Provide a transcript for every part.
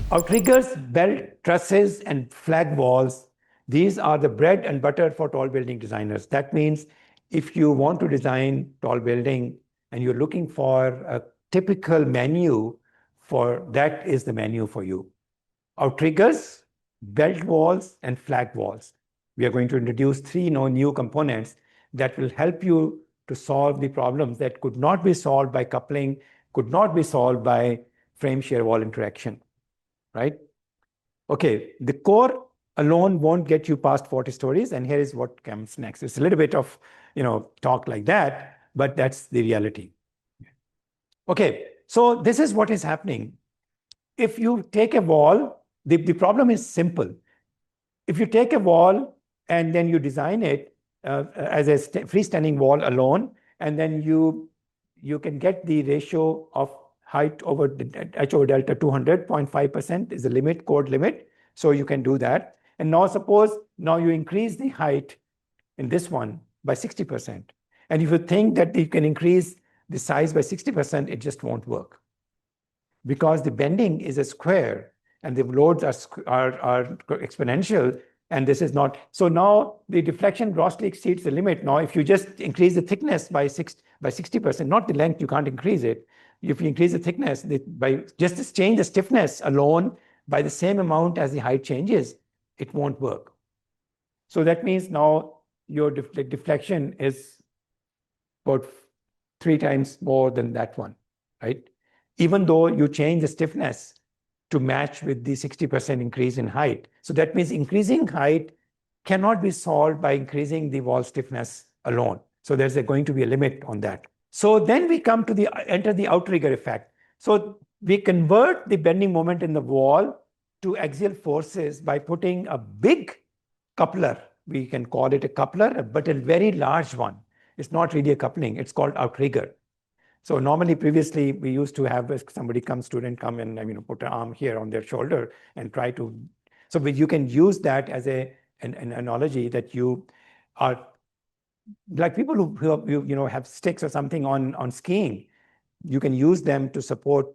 Outriggers, belt, trusses, and flag walls, these are the bread and butter for tall building designers. That means if you want to design tall building and you're looking for a typical menu, for that is the menu for you. Outriggers, belt walls, and flag walls. We are going to introduce three new components that will help you to solve the problems that could not be solved by coupling, could not be solved by frame shear wall interaction. Right? Okay, the core alone won't get you past 40 stories, and here is what comes next. It's a little bit of, talk like that, but that's the reality. Okay, so this is what is happening. If you take a wall, the problem is simple. If you take a wall and then you design it as a freestanding wall alone, and then you can get the ratio of height over h over delta 200.5% is the limit, code limit. So you can do that. And now suppose now you increase the height in this one by 60%. And if you think that you can increase the size by 60%, it just won't work. Because the bending is a square and the loads are exponential, and this is not. So now the deflection grossly exceeds the limit. Now, if you just increase the thickness by 60%, not the length, you can't increase it. If you increase the thickness by just change the stiffness alone by the same amount as the height changes, it won't work. So that means now your deflection is about 3 times more than that one, right? Even though you change the stiffness to match with the 60% increase in height. So that means increasing height cannot be solved by increasing the wall stiffness alone. So there's going to be a limit on that. So then we come to enter the outrigger effect. So we convert the bending moment in the wall to axial forces by putting a big coupler. We can call it a coupler, but a very large one. It's not really a coupling. It's called outrigger. So normally, previously, we used to have student come and put an arm here on their shoulder and try to. So you can use that as an analogy that you are like people who have sticks or something on skiing. You can use them to support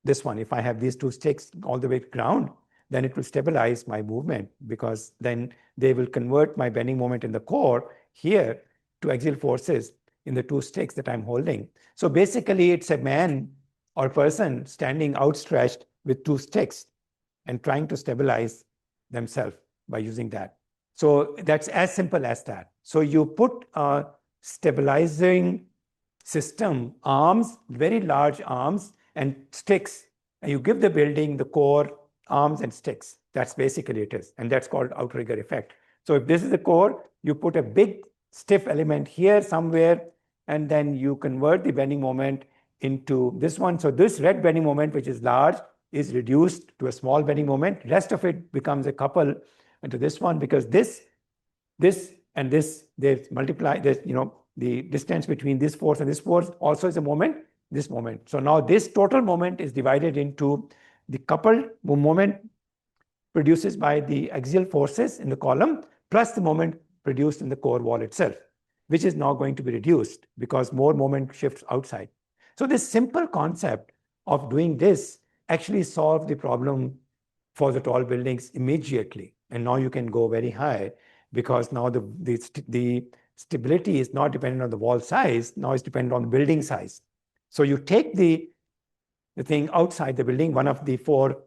this one. If I have these 2 sticks all the way to ground, then it will stabilize my movement, because then they will convert my bending moment in the core here to axial forces in the 2 sticks that I'm holding. So basically, it's a man or person standing outstretched with 2 sticks and trying to stabilize themselves by using that. So that's as simple as that. So you put a stabilizing system, arms, very large arms and sticks, and you give the building the core, arms and sticks. That's basically it is. And that's called outrigger effect. So if this is the core, you put a big stiff element here somewhere, and then you convert the bending moment into this one. So this red bending moment, which is large, is reduced to a small bending moment. Rest of it becomes a couple into this one, because this and this, they multiply, the distance between this force and this force also is a moment, this moment. So now this total moment is divided into the coupled moment produced by the axial forces in the column plus the moment produced in the core wall itself, which is now going to be reduced because more moment shifts outside. So this simple concept of doing this actually solved the problem for the tall buildings immediately. And now you can go very high, because now the stability is not dependent on the wall size, now it's dependent on the building size. So you take the thing outside the building, one of the 4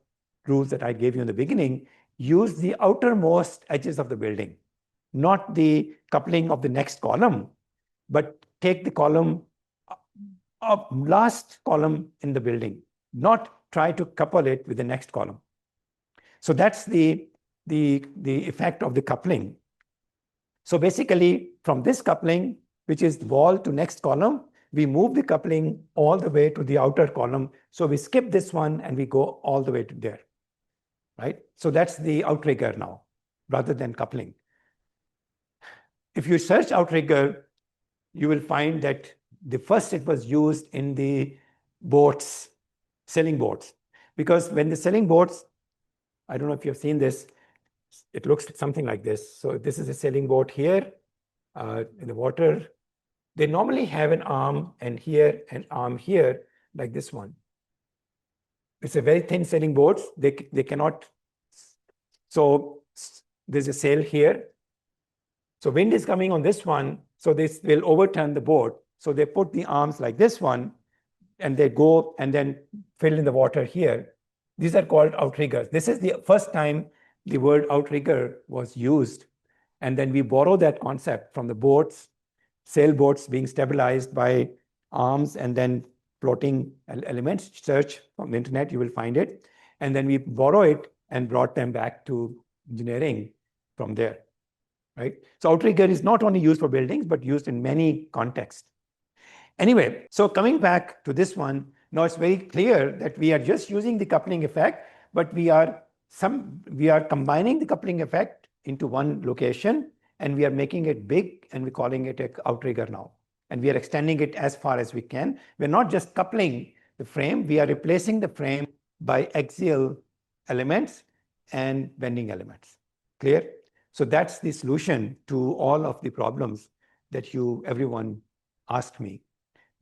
rules that I gave you in the beginning, use the outermost edges of the building, not the coupling of the next column, but take the column, last column in the building, not try to couple it with the next column. So that's the effect of the coupling. So basically, from this coupling, which is wall to next column, we move the coupling all the way to the outer column. So we skip this one and we go all the way to there, right? So that's the outrigger now, rather than coupling. If you search outrigger, you will find that first it was used in the boats, sailing boats. Because when the sailing boats, I don't know if you've seen this, it looks something like this. So this is a sailing boat here in the water. They normally have an arm and here, an arm here, like this one. It's a very thin sailing boat. They cannot. So there's a sail here. So wind is coming on this one. So this will overturn the boat. So they put the arms like this one, and they go and then fill in the water here. These are called outriggers. This is the first time the word outrigger was used. And then we borrow that concept from the boats, sailboats being stabilized by arms and then floating elements. Search from the internet, you will find it. And then we borrow it and brought them back to engineering from there, right? So outrigger is not only used for buildings, but used in many contexts. Anyway, so coming back to this one, now it's very clear that we are just using the coupling effect, but we are combining the coupling effect into one location, and we are making it big, and we're calling it an outrigger now. And we are extending it as far as we can. We're not just coupling the frame, we are replacing the frame by axial elements and bending elements. Clear? So that's the solution to all of the problems that everyone asked me.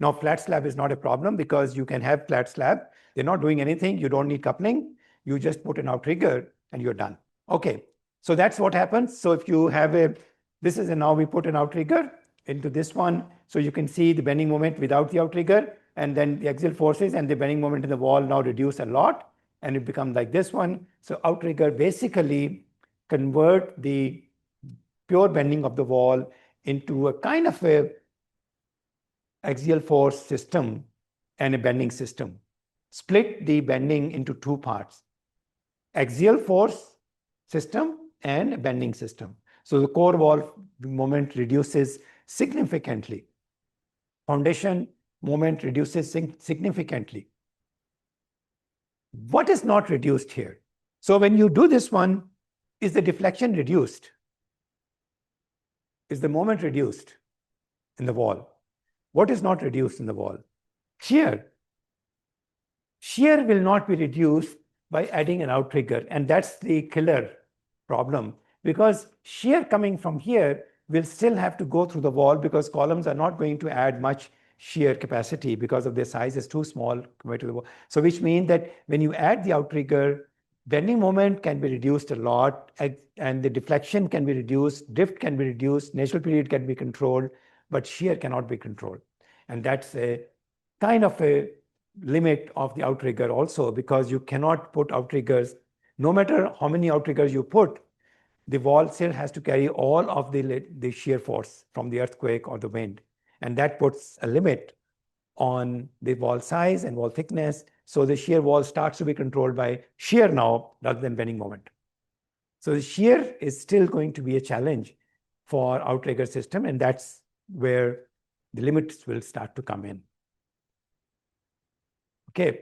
Now, flat slab is not a problem because you can have flat slab. They're not doing anything. You don't need coupling. You just put an outrigger and you're done. Okay, so that's what happens. So if you have now we put an outrigger into this one. So you can see the bending moment without the outrigger, and then the axial forces and the bending moment in the wall now reduce a lot, and it becomes like this one. So outrigger basically convert the pure bending of the wall into a kind of a axial force system and a bending system. Split the bending into two parts, axial force system and a bending system. So the core wall moment reduces significantly. Foundation moment reduces significantly. What is not reduced here? So when you do this one, is the deflection reduced? Is the moment reduced in the wall? What is not reduced in the wall? Shear. Shear will not be reduced by adding an outrigger, and that's the killer problem, because shear coming from here will still have to go through the wall because columns are not going to add much shear capacity because of their size is too small compared to the wall. So which means that when you add the outrigger, bending moment can be reduced a lot, and the deflection can be reduced, drift can be reduced, natural period can be controlled, but shear cannot be controlled. And that's a kind of a limit of the outrigger also, because you cannot put outriggers, no matter how many outriggers you put, the wall still has to carry all of the shear force from the earthquake or the wind. And that puts a limit on the wall size and wall thickness. So the shear wall starts to be controlled by shear now rather than bending moment. So the shear is still going to be a challenge for outrigger system, and that's where the limits will start to come in. Okay,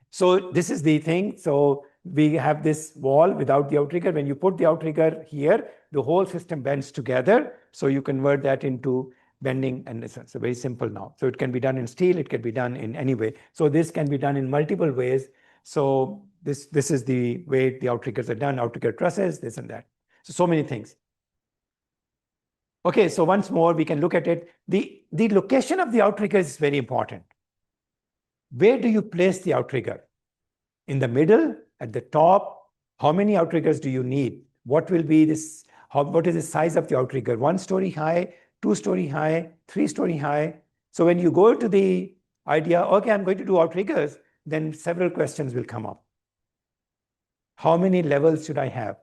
so this is the thing. So we have this wall without the outrigger. When you put the outrigger here, the whole system bends together. So you convert that into bending, and it's very simple now. So it can be done in steel, it can be done in any way. So this can be done in multiple ways. So this is the way the outriggers are done, outrigger trusses, this and that. So many things. Okay, so once more, we can look at it. The location of the outrigger is very important. Where do you place the outrigger? In the middle, at the top? How many outriggers do you need? What will be this? What is the size of the outrigger? 1 story high, 2 story high, 3 story high? So when you go to the idea, okay, I'm going to do outriggers, then several questions will come up. How many levels should I have?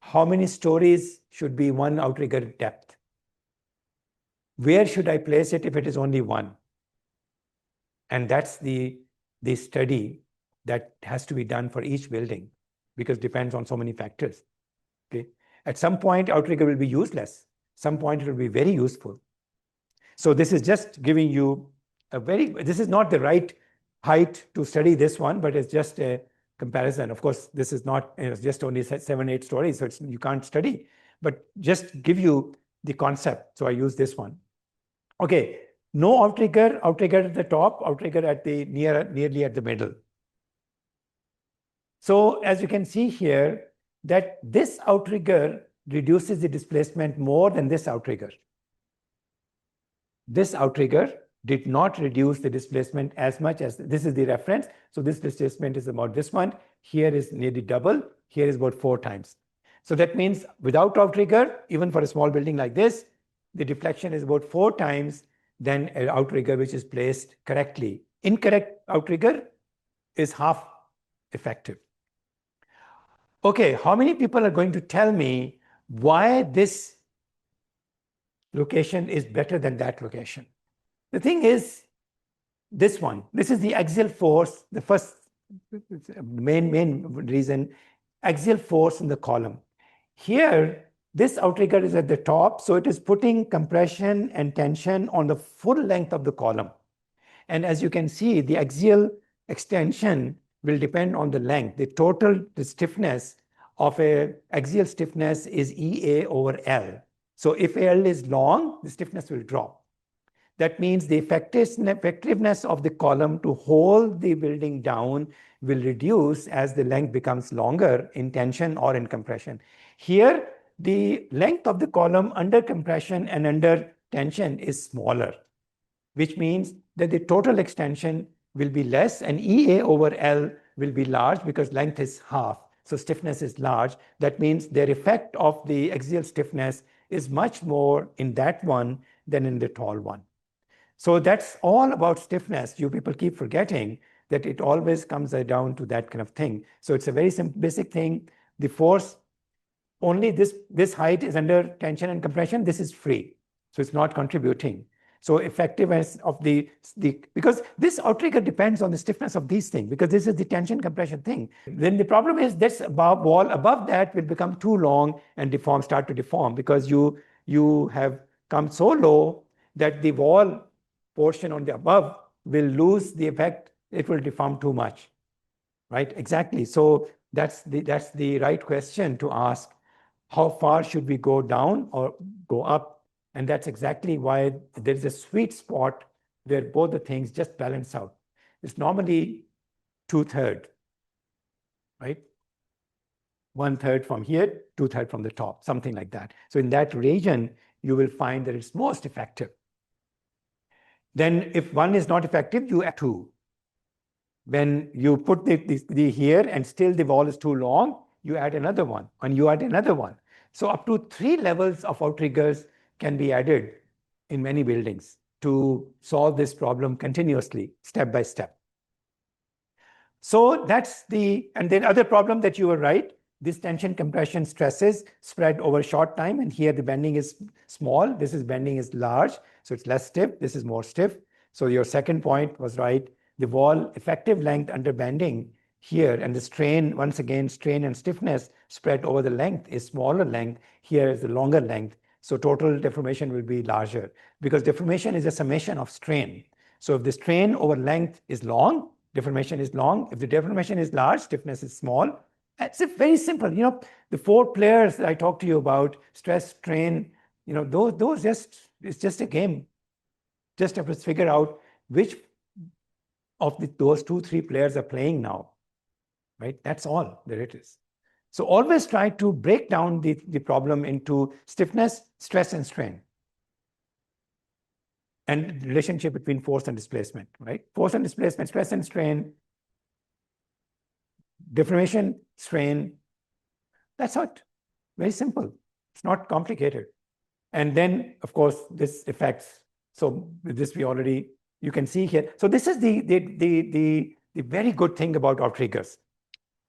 How many stories should be one outrigger depth? Where should I place it if it is only one? And that's the study that has to be done for each building, because it depends on so many factors. Okay. At some point, outrigger will be useless. Some point it will be very useful. So this is just giving you this is not the right height to study this one, but it's just a comparison. Of course, this is not, it's just only 7, 8 stories, so you can't study, but just give you the concept. So I use this one. Okay, no outrigger at the top, outrigger at the nearly at the middle. So as you can see here, that this outrigger reduces the displacement more than this outrigger. This outrigger did not reduce the displacement as much as this is the reference. So this displacement is about this one. Here is nearly double. Here is about 4 times. So that means without outrigger, even for a small building like this, the deflection is about 4 times than an outrigger which is placed correctly. Incorrect outrigger is half effective. Okay, how many people are going to tell me why this location is better than that location? The thing is, this one, this is the axial force, the first main reason, axial force in the column. Here, this outrigger is at the top, so it is putting compression and tension on the full length of the column. And as you can see, the axial extension will depend on the length. The stiffness of a axial stiffness is EA over L. So if L is long, the stiffness will drop. That means the effectiveness of the column to hold the building down will reduce as the length becomes longer in tension or in compression. Here, the length of the column under compression and under tension is smaller, which means that the total extension will be less and EA over L will be large because length is half. So stiffness is large. That means their effect of the axial stiffness is much more in that one than in the tall one. So that's all about stiffness. You people keep forgetting that it always comes down to that kind of thing. So it's a very simple, basic thing. The force, only this height is under tension and compression. This is free. So it's not contributing. So effectiveness of because this outrigger depends on the stiffness of these things, because this is the tension compression thing. Then the problem is this wall above that will become too long and start to deform, because you have come so low that the wall portion on the above will lose the effect. It will deform too much, right? Exactly. So that's the right question to ask. How far should we go down or go up? And that's exactly why there's a sweet spot where both the things just balance out. It's normally 2/3, right? 1/3 from here, 2/3 from the top, something like that. So in that region, you will find that it's most effective. Then if one is not effective, you add 2. When you put the here and still the wall is too long, you add another one, and you add another one. So up to 3 levels of outriggers can be added in many buildings to solve this problem continuously, step by step. So that's and then other problem that you were right, this tension compression stresses spread over short time, and here the bending is small, this is bending is large, so it's less stiff, this is more stiff. So your second point was right. The wall effective length under bending here, and the strain, once again, strain and stiffness spread over the length is smaller length, here is the longer length. So total deformation will be larger, because deformation is a summation of strain. So if the strain over length is long, deformation is long. If the deformation is large, stiffness is small. It's very simple. The 4 players that I talked to you about, stress, strain, those it's just a game. Just have to figure out which of those 2-3 players are playing now, right? That's all there it is. So always try to break down the problem into stiffness, stress, and strain, and relationship between force and displacement, right? Force and displacement, stress and strain, deformation, strain. That's it. Very simple. It's not complicated. And then, of course, this affects. So with this, you can see here. So this is the very good thing about outriggers.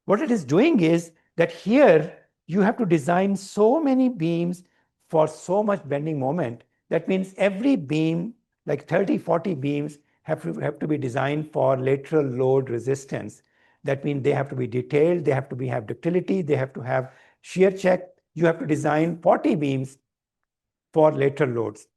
What it is doing is that here you have to design so many beams for so much bending moment. That means every beam, like 30, 40 beams, have to be designed for lateral load resistance. That means they have to be detailed, they have to have ductility, they have to have shear check. You have to design 40 beams for lateral loads.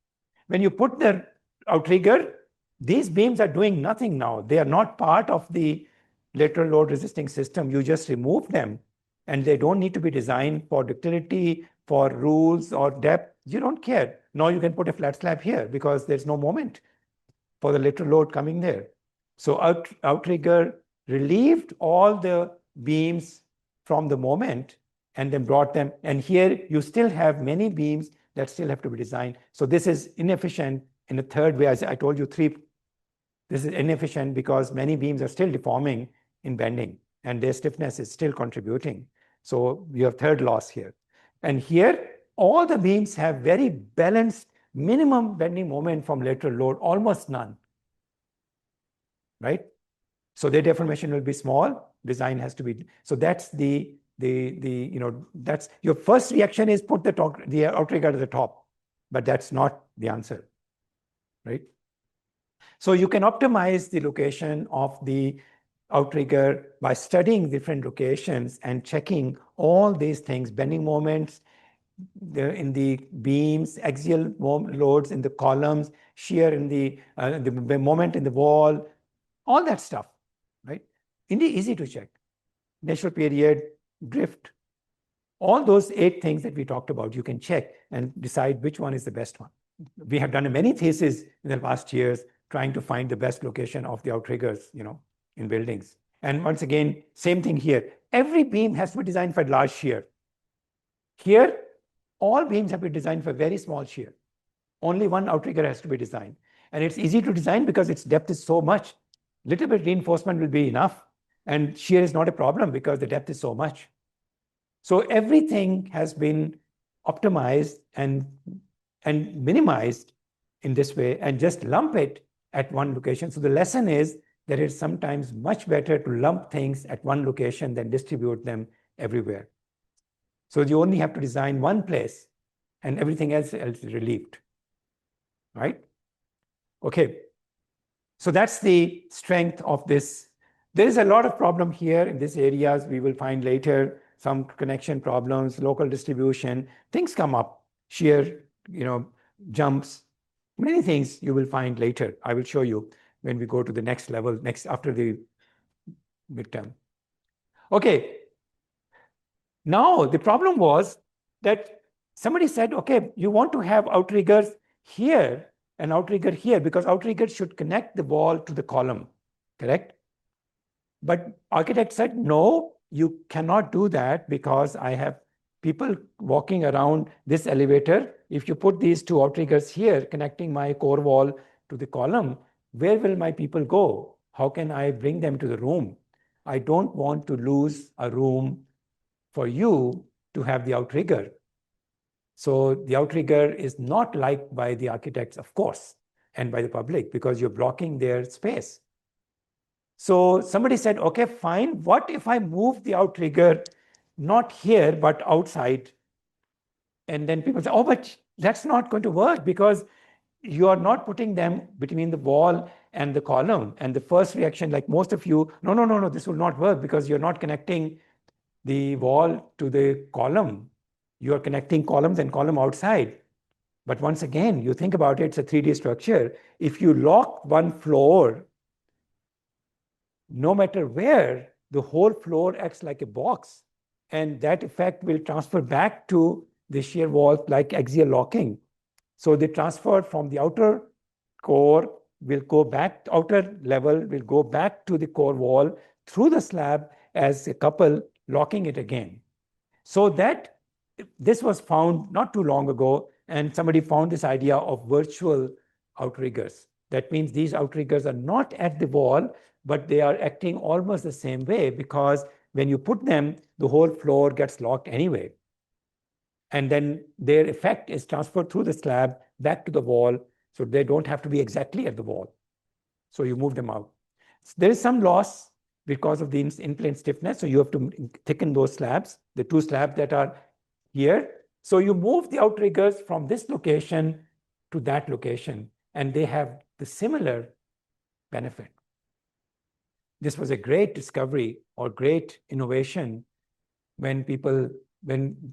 When you put the outrigger, these beams are doing nothing now. They are not part of the lateral load resisting system. You just remove them, and they don't need to be designed for ductility, for rules or depth. You don't care. Now you can put a flat slab here because there's no moment for the lateral load coming there. So outrigger relieved all the beams from the moment and then brought them. And here you still have many beams that still have to be designed. So this is inefficient in a third way. As I told you, This is inefficient because many beams are still deforming in bending and their stiffness is still contributing. So you have third loss here. And here, all the beams have very balanced minimum bending moment from lateral load, almost none, right? So their deformation will be small, design has to be, so that's that's your first reaction is put the outrigger at the top, but that's not the answer, right? So you can optimize the location of the outrigger by studying different locations and checking all these things, bending moments in the beams, axial loads in the columns, shear in the moment in the wall, all that stuff, right? Indeed, easy to check. Natural period, drift, all those 8 things that we talked about, you can check and decide which one is the best one. We have done many theses in the past years trying to find the best location of the outriggers, in buildings. And once again, same thing here. Every beam has to be designed for large shear. Here, all beams have been designed for very small shear. Only one outrigger has to be designed. And it's easy to design because its depth is so much. Little bit reinforcement will be enough. And shear is not a problem because the depth is so much. So everything has been optimized and minimized in this way and just lump it at one location. So the lesson is that it's sometimes much better to lump things at one location than distribute them everywhere. So you only have to design one place and everything else is relieved, right? Okay, so that's the strength of this. There is a lot of problem here in these areas. We will find later some connection problems, local distribution, things come up, shear, jumps, many things you will find later. I will show you when we go to the next level, after the midterm. Okay, now the problem was that somebody said, okay, you want to have outriggers here and outrigger here because outriggers should connect the wall to the column, correct? But architect said, no, you cannot do that because I have people walking around this elevator. If you put these 2 outriggers here connecting my core wall to the column, where will my people go? How can I bring them to the room? I don't want to lose a room for you to have the outrigger. So the outrigger is not liked by the architects, of course, and by the public because you're blocking their space. So somebody said, okay, fine. What if I move the outrigger not here, but outside? And then people say, oh, but that's not going to work because you are not putting them between the wall and the column. And the first reaction, like most of you, no, this will not work because you're not connecting the wall to the column. You are connecting columns and column outside. But once again, you think about it, it's a 3D structure. If you lock one floor, no matter where, the whole floor acts like a box. And that effect will transfer back to the shear wall like axial locking. So the transfer from the outer core will go back, outer level will go back to the core wall through the slab as a couple locking it again. So that this was found not too long ago, and somebody found this idea of virtual outriggers. That means these outriggers are not at the wall, but they are acting almost the same way because when you put them, the whole floor gets locked anyway. And then their effect is transferred through the slab back to the wall, so they don't have to be exactly at the wall. So you move them out. There is some loss because of the in-plane stiffness, so you have to thicken those slabs, the 2 slabs that are here. So you move the outriggers from this location to that location, and they have the similar benefit. This was a great discovery or great innovation when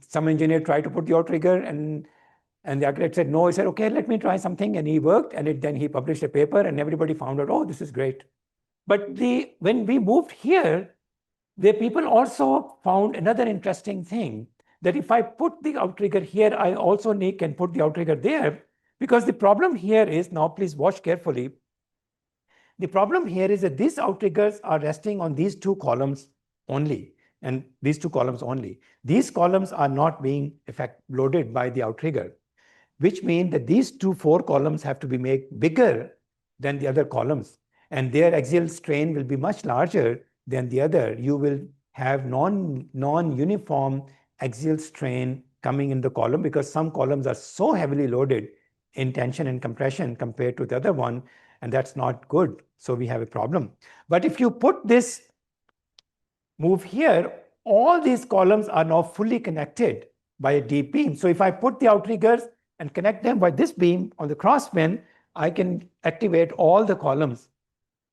some engineer tried to put the outrigger and the architect said no. He said, okay, let me try something, and he worked, and then he published a paper, and everybody found out, oh, this is great. But when we moved here, the people also found another interesting thing, that if I put the outrigger here, I also can put the outrigger there, because the problem here is, now please watch carefully, the problem here is that these outriggers are resting on these 2 columns only, and these 2 columns only. These columns are not being loaded by the outrigger, which means that these 4 columns have to be made bigger than the other columns. and their axial strain will be much larger than the other. You will have non-uniform axial strain coming in the column because some columns are so heavily loaded in tension and compression compared to the other one, and that's not good. So we have a problem. But if you put this move here, all these columns are now fully connected by a deep beam. So if I put the outriggers and connect them by this beam on the cross pin, I can activate all the columns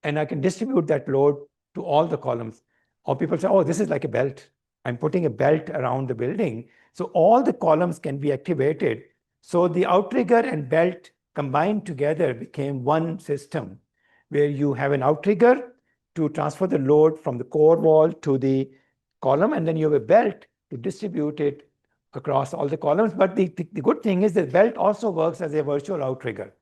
and I can distribute that load to all the columns. Or people say, oh, this is like a belt. I'm putting a belt around the building. So all the columns can be activated. So the outrigger and belt combined together became one system where you have an outrigger to transfer the load from the core wall to the column, and then you have a belt to distribute it across all the columns. But the good thing is that belt also works as a virtual outrigger.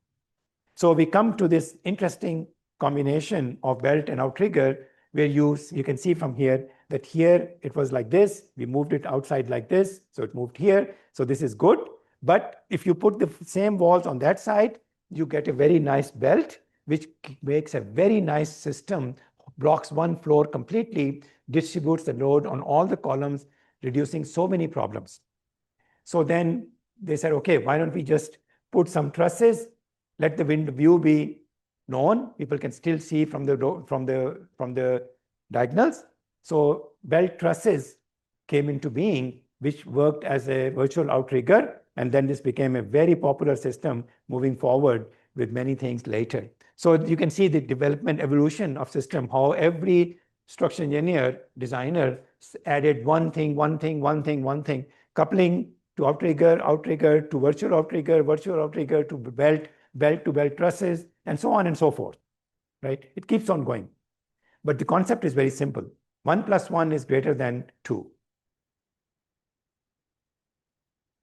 So we come to this interesting combination of belt and outrigger where you can see from here that here it was like this, we moved it outside like this, so it moved here. So this is good. But if you put the same walls on that side, you get a very nice belt, which makes a very nice system, blocks one floor completely, distributes the load on all the columns, reducing so many problems. So then they said, okay, why don't we just put some trusses, let the wind view be known, people can still see from the diagonals. So belt trusses came into being, which worked as a virtual outrigger, and then this became a very popular system moving forward with many things later. So you can see the development evolution of system, how every structural engineer, designer added one thing, coupling to outrigger, outrigger to virtual outrigger to belt, belt to belt trusses, and so on and so forth, right? It keeps on going. But the concept is very simple. 1 + 1 is greater than 2.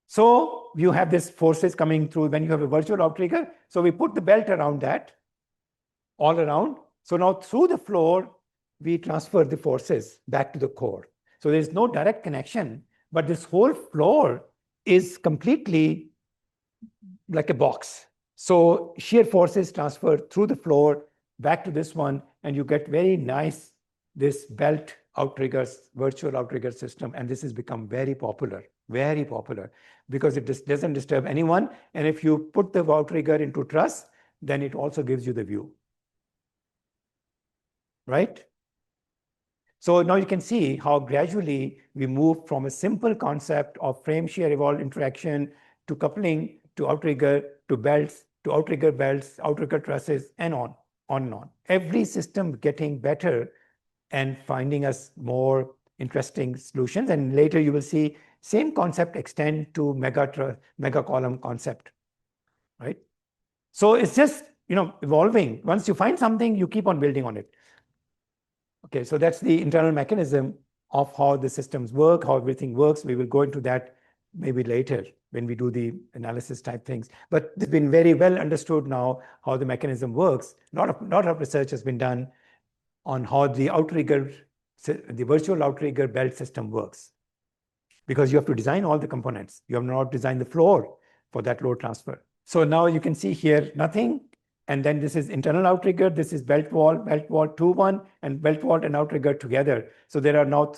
So you have these forces coming through when you have a virtual outrigger. So we put the belt around that, all around. So now through the floor, we transfer the forces back to the core. So there's no direct connection, but this whole floor is completely like a box. So shear forces transfer through the floor back to this one, and you get very nice, this belt outriggers, virtual outrigger system. And this has become very popular because it just doesn't disturb anyone. And if you put the outrigger into truss, then it also gives you the view, right? So now you can see how gradually we move from a simple concept of frame shear evolved interaction to coupling to outrigger to belts to outrigger belts, outrigger trusses, and on and on. Every system getting better and finding us more interesting solutions. And later you will see same concept extend to mega column concept, right? So it's just, evolving. Once you find something, you keep on building on it. Okay, so that's the internal mechanism of how the systems work, how everything works. We will go into that maybe later when we do the analysis type things. But it's been very well understood now how the mechanism works. A lot of research has been done on how the virtual outrigger belt system works. Because you have to design all the components. You have not designed the floor for that load transfer. So now you can see here nothing. And then this is internal outrigger, this is belt wall, 2-1, and belt wall and outrigger together. So there are now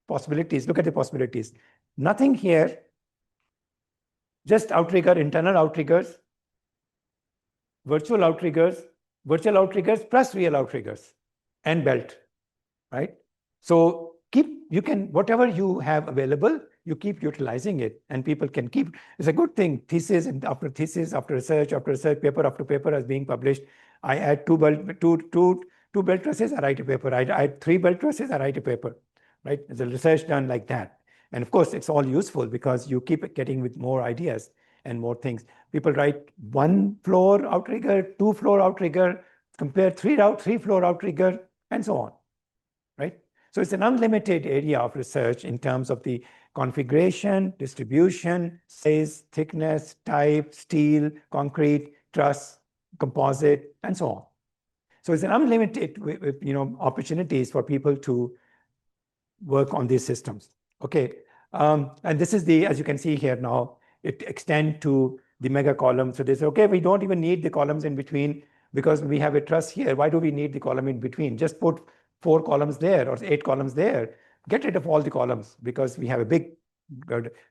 possibilities. Look at the possibilities. Nothing here, just outrigger, internal outriggers, virtual outriggers plus real outriggers, and belt, right? So whatever you have available, you keep utilizing it, and people can keep. It's a good thing. Thesis after thesis, after research, paper after paper is being published. I add two belt trusses, I write a paper. I add 3 belt trusses, I write a paper, right? There's a research done like that. And of course, it's all useful because you keep getting with more ideas and more things. People write 1 floor outrigger, 2 floor outrigger, compare 3 floor outrigger, and so on, right? So it's an unlimited area of research in terms of the configuration, distribution, size, thickness, type, steel, concrete, truss, composite, and so on. So it's an unlimited, opportunities for people to work on these systems. Okay, and this is as you can see here now, it extends to the mega column. So they say, okay, we don't even need the columns in between. because we have a truss here. Why do we need the column in between? Just put 4 columns there or 8 columns there. Get rid of all the columns because we have a big,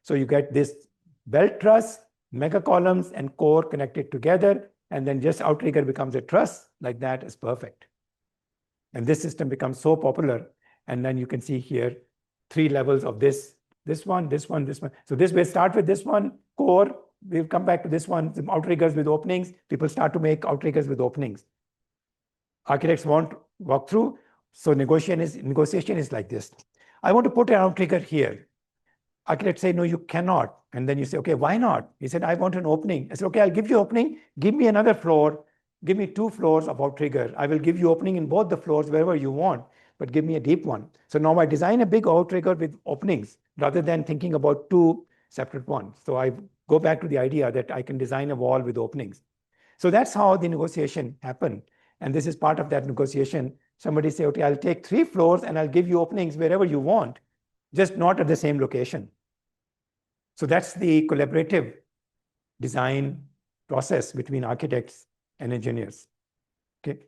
so you get this belt truss, mega columns and core connected together, and then just outrigger becomes a truss. Like that is perfect. And this system becomes so popular. And then you can see here 3 levels of this one, this one, this one. So this will start with this one, core. We'll come back to this one, some outriggers with openings. People start to make outriggers with openings. Architects won't walk through. So negotiation is like this. I want to put an outrigger here. Architects say, no, you cannot. And then you say, okay, why not? He said, I want an opening. I said, okay, I'll give you opening. Give me another floor. Give me 2 floors of outrigger. I will give you opening in both the floors wherever you want, but give me a deep one. So now I design a big outrigger with openings rather than thinking about 2 separate ones. So I go back to the idea that I can design a wall with openings. So that's how the negotiation happened. And this is part of that negotiation. Somebody say, okay, I'll take 3 floors and I'll give you openings wherever you want, just not at the same location. So that's the collaborative design process between architects and engineers. Okay.